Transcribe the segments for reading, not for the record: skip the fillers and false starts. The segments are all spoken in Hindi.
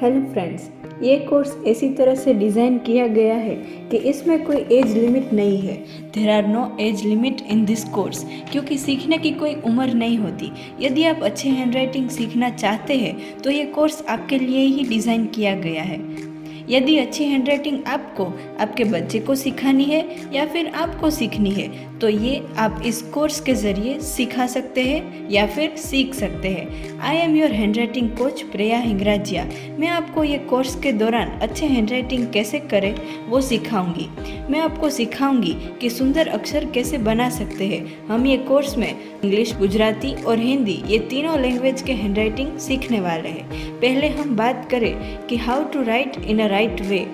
हेलो फ्रेंड्स, ये कोर्स ऐसी तरह से डिज़ाइन किया गया है कि इसमें कोई एज लिमिट नहीं है। There are no age limit in this course, क्योंकि सीखने की कोई उम्र नहीं होती। यदि आप अच्छे हैंडराइटिंग सीखना चाहते हैं तो ये कोर्स आपके लिए ही डिज़ाइन किया गया है। यदि अच्छी हैंडराइटिंग आपको आपके बच्चे को सिखानी है या फिर आपको सीखनी है तो ये आप इस कोर्स के ज़रिए सिखा सकते हैं या फिर सीख सकते हैं। I am your handwriting coach Priya Hingrajia. मैं आपको ये कोर्स के दौरान अच्छे हैंडराइटिंग कैसे करें वो सिखाऊंगी। मैं आपको सिखाऊंगी कि सुंदर अक्षर कैसे बना सकते हैं। हम ये कोर्स में इंग्लिश, गुजराती और हिंदी ये तीनों लैंग्वेज के हैंडराइटिंग सीखने वाले हैं। पहले हम बात करें कि how to write in a right way.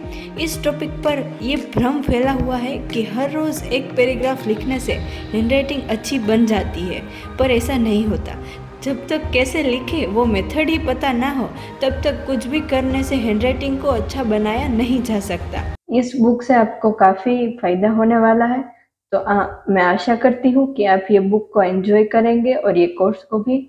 इस टॉपिक पर ये भ्रम फैला हुआ है कि हर रोज़ एक पैराग्राफ लिखने से हैंडराइटिंग अच्छी बन जाती है, पर ऐसा नहीं होता। जब तक कैसे लिखे वो मेथड ही पता ना हो तब तक कुछ भी करने से हैंडराइटिंग को अच्छा बनाया नहीं जा सकता। इस बुक से आपको काफ़ी फ़ायदा होने वाला है, तो मैं आशा करती हूँ कि आप ये बुक को एंजॉय करेंगे और ये कोर्स को भी।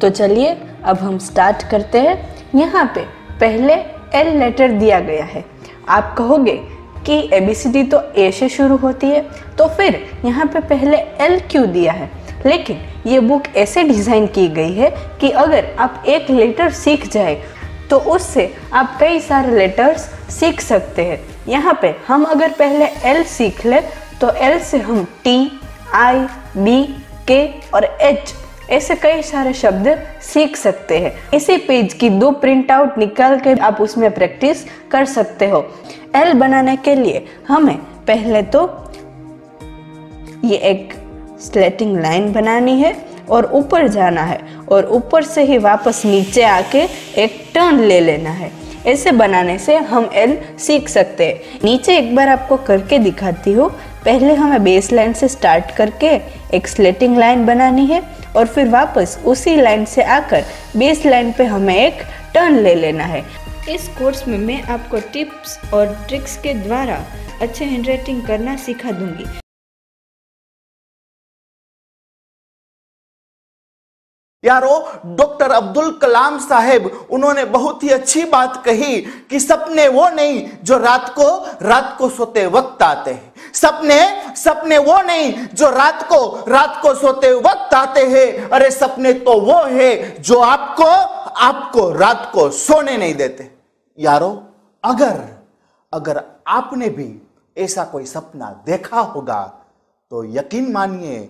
तो चलिए अब हम स्टार्ट करते हैं। यहाँ पे पहले एल लेटर दिया गया है। आप कहोगे कि ABCD तो ए से शुरू होती है, तो फिर यहाँ पे पहले एल क्यों दिया है? लेकिन ये बुक ऐसे डिज़ाइन की गई है कि अगर आप एक लेटर सीख जाए तो उससे आप कई सारे लेटर्स सीख सकते हैं। यहाँ पे हम अगर पहले एल सीख ले तो एल से हम T, I, B, K और H ऐसे कई सारे शब्द सीख सकते हैं। इसी पेज की 2 प्रिंट आउट निकाल के आप उसमें प्रैक्टिस कर सकते हो। एल बनाने के लिए हमें पहले तो ये एक स्लेटिंग लाइन बनानी है और ऊपर जाना है और ऊपर से ही वापस नीचे आके एक टर्न ले लेना है। ऐसे बनाने से हम एल सीख सकते हैं। नीचे एक बार आपको करके दिखाती हूँ। पहले हमें बेस लाइन से स्टार्ट करके एक स्लेटिंग लाइन बनानी है और फिर वापस उसी लाइन से आकर बेस लाइन पे हमें एक टर्न ले लेना है। इस कोर्स में मैं आपको टिप्स और ट्रिक्स के द्वारा अच्छे हैंडराइटिंग करना सिखा दूंगी। यारो, डॉक्टर अब्दुल कलाम साहेब उन्होंने बहुत ही अच्छी बात कही कि सपने वो नहीं जो रात को सोते वक्त आते हैं। सपने वो नहीं जो रात को सोते वक्त आते हैं। अरे सपने तो वो है जो आपको रात को सोने नहीं देते। यारो, अगर आपने भी ऐसा कोई सपना देखा होगा तो यकीन मानिए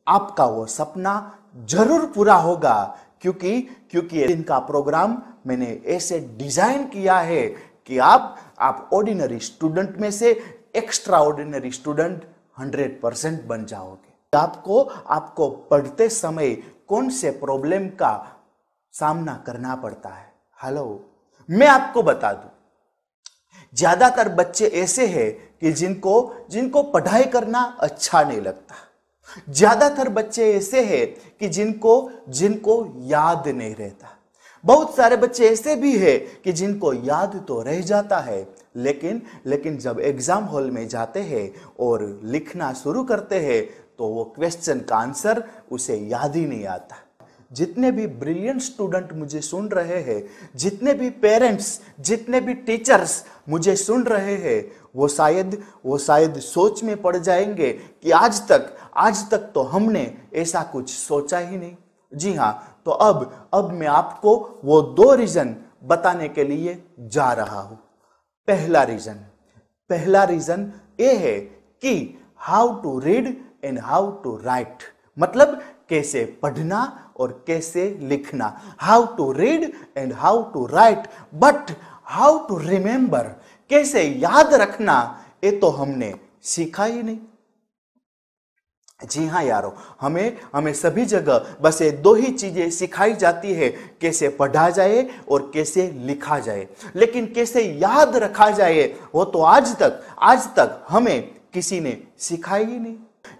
आपका वो सपना जरूर पूरा होगा, क्योंकि इनका प्रोग्राम मैंने ऐसे डिजाइन किया है कि आप ऑर्डिनरी स्टूडेंट में से एक्स्ट्रा ऑर्डिनरी स्टूडेंट 100% बन जाओगे। आपको पढ़ते समय कौन से प्रॉब्लम का सामना करना पड़ता है। हेलो, मैं आपको बता दूं, ज्यादातर बच्चे ऐसे हैं कि जिनको पढ़ाई करना अच्छा नहीं लगता। ज्यादातर बच्चे ऐसे हैं कि जिनको याद नहीं रहता। बहुत सारे बच्चे ऐसे भी हैं कि जिनको याद तो रह जाता है, लेकिन जब एग्जाम हॉल में जाते हैं और लिखना शुरू करते हैं तो वो क्वेश्चन का आंसर उसे याद ही नहीं आता। जितने भी ब्रिलियंट स्टूडेंट मुझे सुन रहे हैं, जितने भी पेरेंट्स, जितने भी टीचर्स मुझे सुन रहे हैं, वो शायद सोच में पड़ जाएंगे कि आज तक तो हमने ऐसा कुछ सोचा ही नहीं। जी हाँ, तो अब मैं आपको वो 2 रीजन बताने के लिए जा रहा हूं। पहला रीजन ये है कि how to read and how to write, मतलब कैसे पढ़ना और कैसे लिखना। How to read and how to write, but how to remember, कैसे याद रखना, ये तो हमने सीखा ही नहीं। जी हाँ यारो, हमें सभी जगह बस ये 2 ही चीजें सिखाई जाती है, कैसे पढ़ा जाए और कैसे लिखा जाए, लेकिन कैसे याद रखा जाए वो तो आज तक हमें किसी ने सिखाई ही नहीं।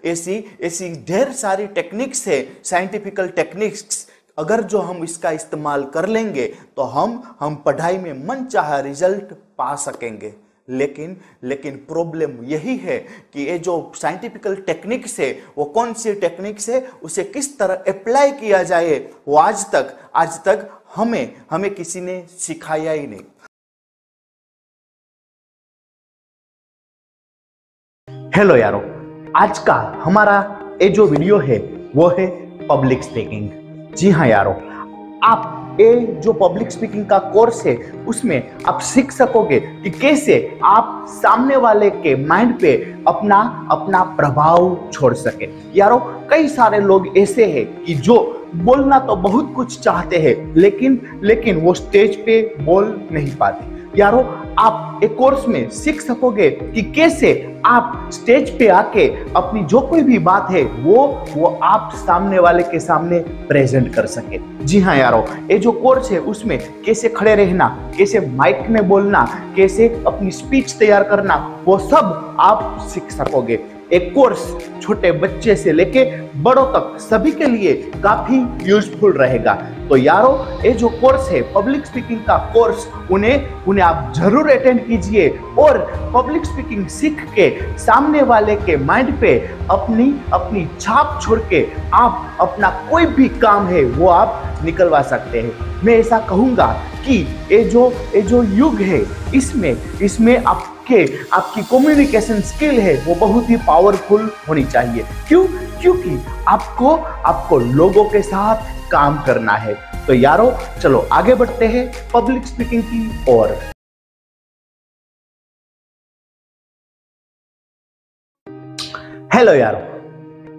ऐसी ढेर सारी टेक्निक्स है, साइंटिफिकल टेक्निक्स, अगर जो हम इसका इस्तेमाल कर लेंगे तो हम पढ़ाई में मनचाहा रिजल्ट पा सकेंगे। लेकिन प्रॉब्लम यही है कि ये जो साइंटिफिकल टेक्निक्स है वो कौन सी टेक्निक्स है, उसे किस तरह अप्लाई किया जाए वो आज तक हमें किसी ने सिखाया ही नहीं। हेलो यारो, आज का हमारा ये जो वीडियो है वो है पब्लिक स्पीकिंग। जी हाँ यारो, आप ये जो पब्लिक स्पीकिंग का कोर्स है उसमें आप सीख सकोगे कि कैसे आप सामने वाले के माइंड पे अपना अपना प्रभाव छोड़ सके। यारो, कई सारे लोग ऐसे हैं कि जो बोलना तो बहुत कुछ चाहते हैं लेकिन वो स्टेज पे बोल नहीं पाते। यारो, आप एक कोर्स में सीख सकोगे कि कैसे आप स्टेज पे आके अपनी जो कोई भी बात है वो आप सामने वाले के सामने प्रेजेंट कर सके। जी हाँ यारो, ये जो कोर्स है उसमें कैसे खड़े रहना, कैसे माइक में बोलना, कैसे अपनी स्पीच तैयार करना, वो सब आप सीख सकोगे। एक कोर्स छोटे बच्चे से लेके बड़ों तक सभी के लिए काफी यूजफुल रहेगा। तो यारो, ये जो कोर्स है पब्लिक स्पीकिंग का कोर्स, उन्हें आप जरूर अटेंड कीजिए और पब्लिक स्पीकिंग सीख के सामने वाले के माइंड पे अपनी छाप छोड़ के आप अपना कोई भी काम है वो आप निकलवा सकते हैं। मैं ऐसा कहूंगा कि ये जो युग है इसमें आपकी कम्युनिकेशन स्किल है वो बहुत ही पावरफुल होनी चाहिए। क्योंकि आपको लोगों के साथ काम करना है। तो यारो, चलो आगे बढ़ते हैं पब्लिक स्पीकिंग की ओर। हेलो यारो,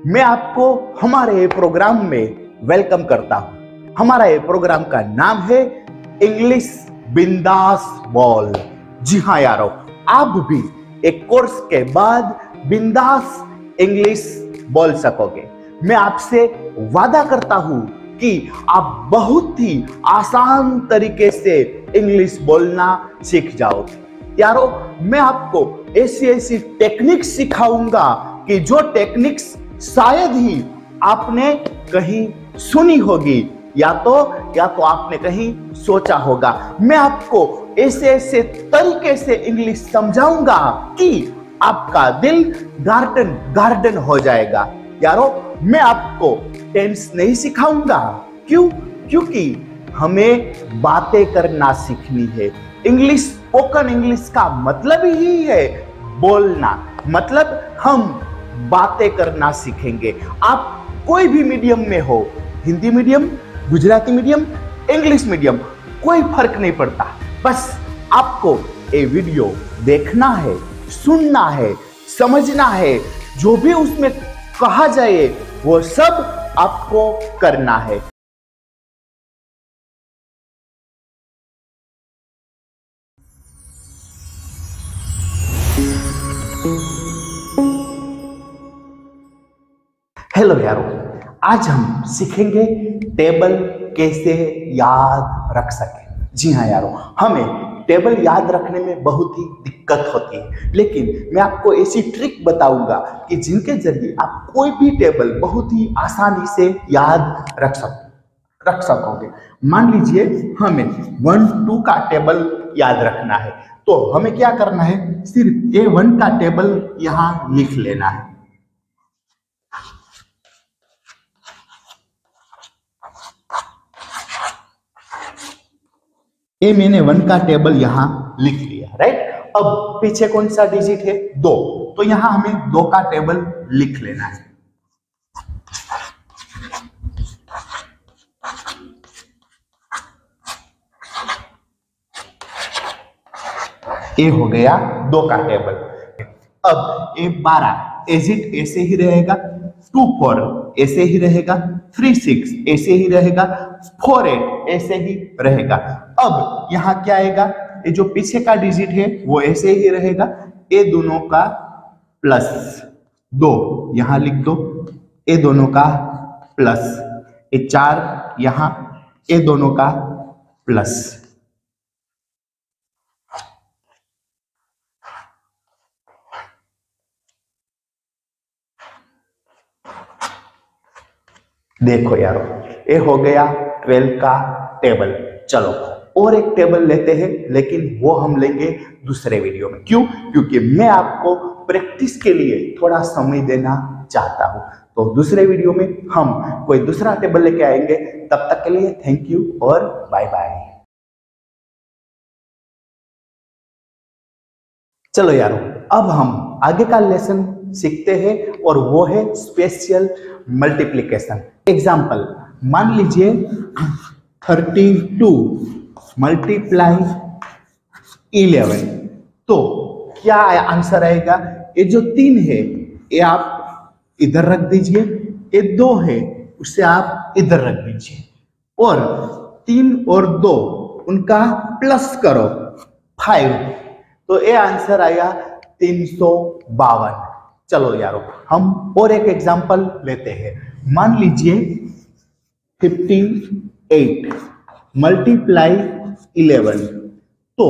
मैं आपको हमारे प्रोग्राम में वेलकम करता हूं। हमारा ये प्रोग्राम का नाम है इंग्लिश बिंदास बोल। जी हाँ यारो, आप भी एक कोर्स के बाद बिंदास इंग्लिश बोल सकोगे। मैं आपसे वादा करता हूं कि आप बहुत ही आसान तरीके से इंग्लिश बोलना सीख जाओगे। यारो, मैं आपको ऐसी टेक्निक्स सिखाऊंगा कि जो टेक्निक्स शायद ही आपने कहीं सुनी होगी या तो आपने कहीं सोचा होगा। मैं आपको ऐसे तरीके से इंग्लिश समझाऊंगा कि आपका दिल गार्डन हो जाएगा। यारो, मैं आपको टेंस नहीं सिखाऊंगा। क्योंकि हमें बातें करना सीखनी है। स्पोकन इंग्लिश का मतलब ही है बोलना, मतलब हम बातें करना सीखेंगे। आप कोई भी मीडियम में हो, Hindi medium, Gujarati medium, English medium, कोई फर्क नहीं पड़ता। बस आपको ये वीडियो देखना है, सुनना है, समझना है, जो भी उसमें कहा जाए वो सब आपको करना है। हेलो यारो, आज हम सीखेंगे टेबल कैसे याद रख सके। जी हाँ यारो, हमें टेबल याद रखने में बहुत ही दिक्कत होती है, लेकिन मैं आपको ऐसी ट्रिक बताऊंगा कि जिनके जरिए आप कोई भी टेबल बहुत ही आसानी से याद रख सकोगे। मान लीजिए हमें 1 2 का टेबल याद रखना है, तो हमें क्या करना है, सिर्फ A1 का टेबल यहां लिख लेना है। ये मैंने 1 का टेबल यहां लिख लिया, राइट। अब पीछे कौन सा डिजिट है, 2, तो यहां हमें 2 का टेबल लिख लेना है। ये हो गया 2 का टेबल। अब ये 12 एजिट ऐसे ही रहेगा, 2 4 ऐसे ही रहेगा, 3 6 ऐसे ही रहेगा, 4 8 ऐसे ही रहेगा। अब यहाँ क्या आएगा, ये जो पीछे का डिजिट है वो ऐसे ही रहेगा, ये दोनों का प्लस 2 यहां लिख दो, ये दोनों का प्लस, ये 4 यहां, ये दोनों का प्लस। देखो यारो, ये हो गया 12 का टेबल। चलो और एक टेबल लेते हैं, लेकिन वो हम लेंगे दूसरे वीडियो में। क्योंकि मैं आपको प्रैक्टिस के लिए थोड़ा समय देना चाहता हूं। तो दूसरे वीडियो में हम कोई दूसरा टेबल लेके आएंगे। तब तक के लिए थैंक यू और बाय बाय। चलो यारो, अब हम आगे का लेसन सीखते हैं और वो है स्पेशल मल्टीप्लिकेशन। एग्जाम्पल, मान लीजिए 32 मल्टीप्लाई 11, तो क्या आंसर आएगा? ये जो 3 है ये आप इधर रख दीजिए, ये 2 है उसे आप इधर रख दीजिए, और 3 और 2 उनका प्लस करो 5, तो ये आंसर आया 352। चलो यारो, हम और एक एग्जांपल लेते हैं। मान लीजिए 58 मल्टीप्लाई 11, तो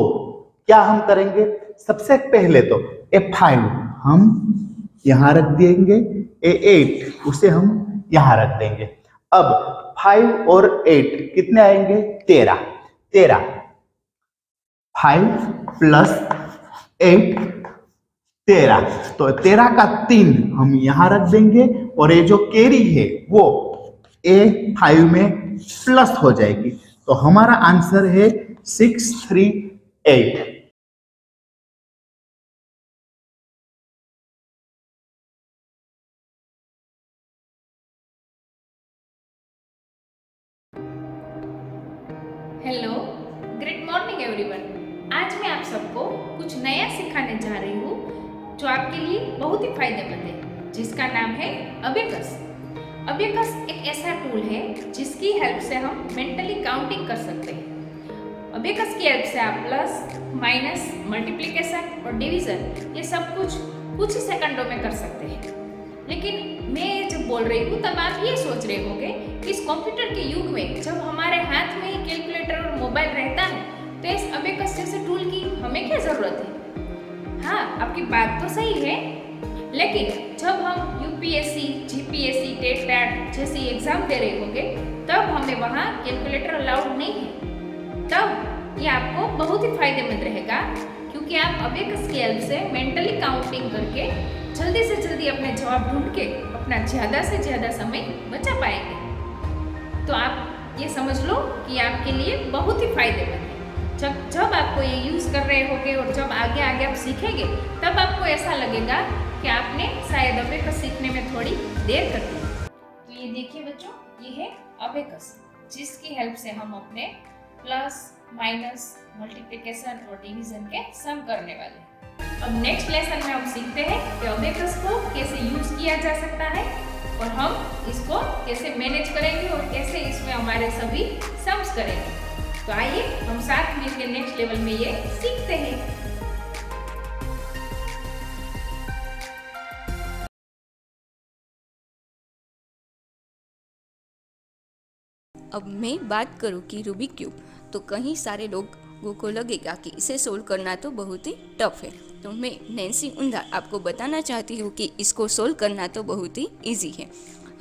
क्या हम करेंगे? सबसे पहले तो ए 5 हम यहां रख देंगे, ए 8 उसे हम यहां रख देंगे। अब 5 और 8 कितने आएंगे? 13। 5 प्लस 8 13, तो 13 का 3 हम यहां रख देंगे, और ये जो कैरी है वो A5 में प्लस हो जाएगी, तो हमारा आंसर है 638। Hello, great morning everyone. आज मैं आप सबको कुछ नया सिखाने जा रही हूँ जो आपके लिए बहुत ही फायदेमंद है, जिसका नाम है अबेकस। अबेकस एक ऐसा टूल है जिसकी हेल्प से हम मेंटली काउंटिंग कर सकते हैं। अबेकस की हेल्प से आप प्लस, माइनस, मल्टीप्लिकेशन और डिवीजन ये सब कुछ ही सेकंडों में कर सकते हैं। लेकिन मैं जब बोल रही हूँ तब आप ये सोच रहे होंगे कि इस कंप्यूटर के युग में जब हमारे हाथ में ही कैलकुलेटर और मोबाइल रहता है तो इस अबेकस जैसे टूल की हमें क्या जरूरत है? हाँ, आपकी बात तो सही है, लेकिन जब हम यूपीएससी, जीपीएससी, टेट टैट जैसी एग्जाम दे रहे होंगे तब हमें वहाँ कैलकुलेटर अलाउड नहीं है। तब ये आपको बहुत ही फायदेमंद रहेगा, क्योंकि आप अबेकस की हेल्प से मेंटली काउंटिंग करके जल्दी से जल्दी अपने जवाब ढूंढ के अपना ज़्यादा से ज़्यादा समय बचा पाएंगे। तो आप ये समझ लो कि आपके लिए बहुत ही फायदेमंद है। जब आप ये यूज़ कर रहे होगे और जब आगे आगे आप सीखेंगे तब आपको ऐसा लगेगा कि आपने शायद अबेकस सीखने में थोड़ी देर कर दी। तो ये देखिए बच्चों, ये है अबेकस, जिसकी हेल्प से हम अपने प्लस, माइनस, मल्टीप्लिकेशन और डिवीजन के सम करने वाले हैं। अब नेक्स्ट लेसन में हम सीखते हैं कि अबेकस को कैसे यूज किया जा सकता है और हम इसको कैसे मैनेज करेंगे और कैसे इसमें हमारे सभी सम्स करेंगे। तो आइए हम साथ मिलकर नेक्स्ट लेवल में ये सीखते हैं। अब मैं बात करूं कि रूबिक क्यूब, तो कहीं सारे लोगों को लगेगा कि इसे सोल्व करना तो बहुत ही टफ है। तो मैं नैन्सी उंधार आपको बताना चाहती हूँ कि इसको सोल्व करना तो बहुत ही इजी है।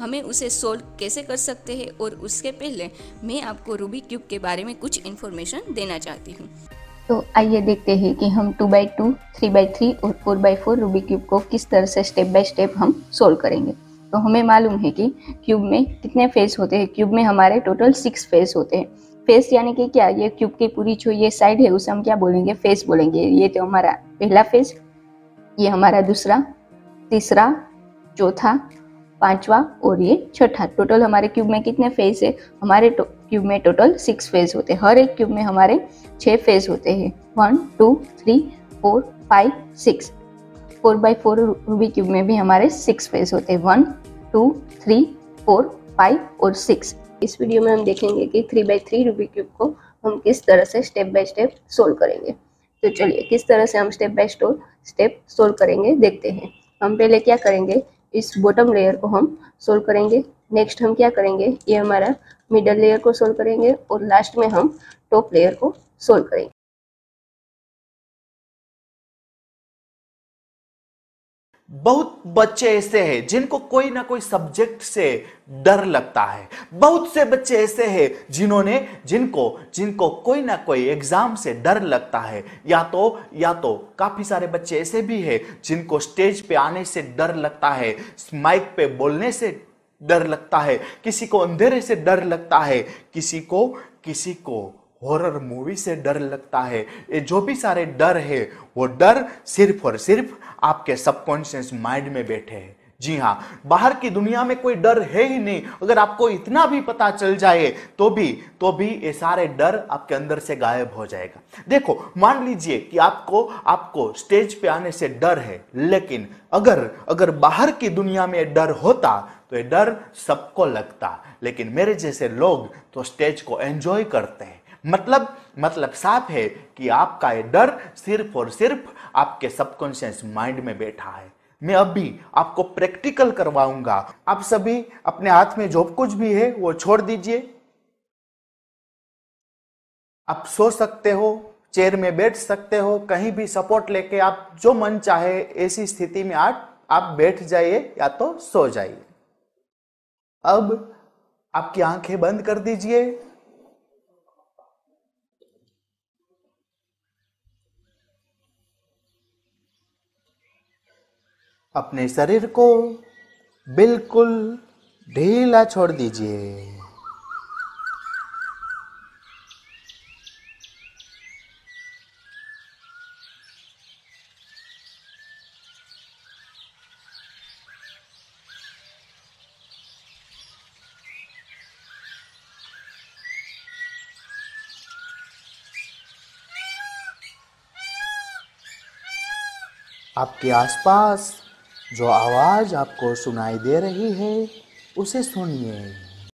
हमें उसे सोल्व कैसे कर सकते हैं, और उसके पहले मैं आपको रूबिक क्यूब के बारे में कुछ इन्फॉर्मेशन देना चाहती हूँ। तो आइए देखते हैं कि हम 2x2, 3x3 और 4x4 रूबिक क्यूब को किस तरह से स्टेप बाय स्टेप हम सोल्व करेंगे। तो हमें मालूम है कि क्यूब में कितने फेस होते हैं। क्यूब में हमारे टोटल 6 फेस होते हैं। फेस यानी कि क्या? ये क्यूब की पूरी जो ये साइड है उसे हम क्या बोलेंगे? फेस बोलेंगे। ये तो हमारा पहला फेस, ये हमारा दूसरा, तीसरा, चौथा, पांचवा और ये छठा। टोटल हमारे क्यूब में कितने फेस है? हमारे क्यूब में टोटल 6 फेस होते हैं। हर एक क्यूब में हमारे 6 फेस होते हैं। 1 2 3 4 5 6। 4x4 रूबिक क्यूब में भी हमारे 6 फेस होते हैं। 1 2 3 4 5 और 6। इस वीडियो में हम देखेंगे कि 3x3 रूबिक क्यूब को हम किस तरह से स्टेप बाय स्टेप सोल्व करेंगे। तो चलिए किस तरह से हम स्टेप बाय स्टेप सोल्व करेंगे देखते हैं। हम पहले क्या करेंगे, इस बॉटम लेयर को हम सोल्व करेंगे। नेक्स्ट हम क्या करेंगे, ये हमारा मिडल लेयर को सोल्व करेंगे और लास्ट में हम टॉप लेयर को सोल्व करेंगे। बहुत बच्चे ऐसे हैं जिनको कोई ना कोई सब्जेक्ट से डर लगता है। बहुत से बच्चे ऐसे हैं जिनको कोई ना कोई एग्जाम से डर लगता है। या तो काफी सारे बच्चे ऐसे भी हैं जिनको स्टेज पे आने से डर लगता है, माइक पे बोलने से डर लगता है, किसी को अंधेरे से डर लगता है, किसी को हॉरर मूवी से डर लगता है, ये जो भी सारे डर है वो डर सिर्फ और सिर्फ आपके सबकॉन्शियस माइंड में बैठे हैं। जी हाँ, बाहर की दुनिया में कोई डर है ही नहीं। अगर आपको इतना भी पता चल जाए तो भी ये सारे डर आपके अंदर से गायब हो जाएगा। देखो, मान लीजिए कि आपको स्टेज पे आने से डर है, लेकिन अगर बाहर की दुनिया में डर होता तो ये डर सबको लगता, लेकिन मेरे जैसे लोग तो स्टेज को एंजॉय करते हैं। मतलब साफ है कि आपका ये डर सिर्फ और सिर्फ आपके सबकॉन्शियस माइंड में बैठा है। मैं अभी आपको प्रैक्टिकल करवाऊंगा। आप सभी अपने हाथ में जो कुछ भी है वो छोड़ दीजिए। आप सो सकते हो, चेयर में बैठ सकते हो, कहीं भी सपोर्ट लेके आप जो मन चाहे ऐसी स्थिति में आप बैठ जाइए या तो सो जाइए। अब आपकी आंखें बंद कर दीजिए। अपने शरीर को बिल्कुल ढीला छोड़ दीजिए। आपके आसपास जो आवाज आपको सुनाई दे रही है उसे सुनिए।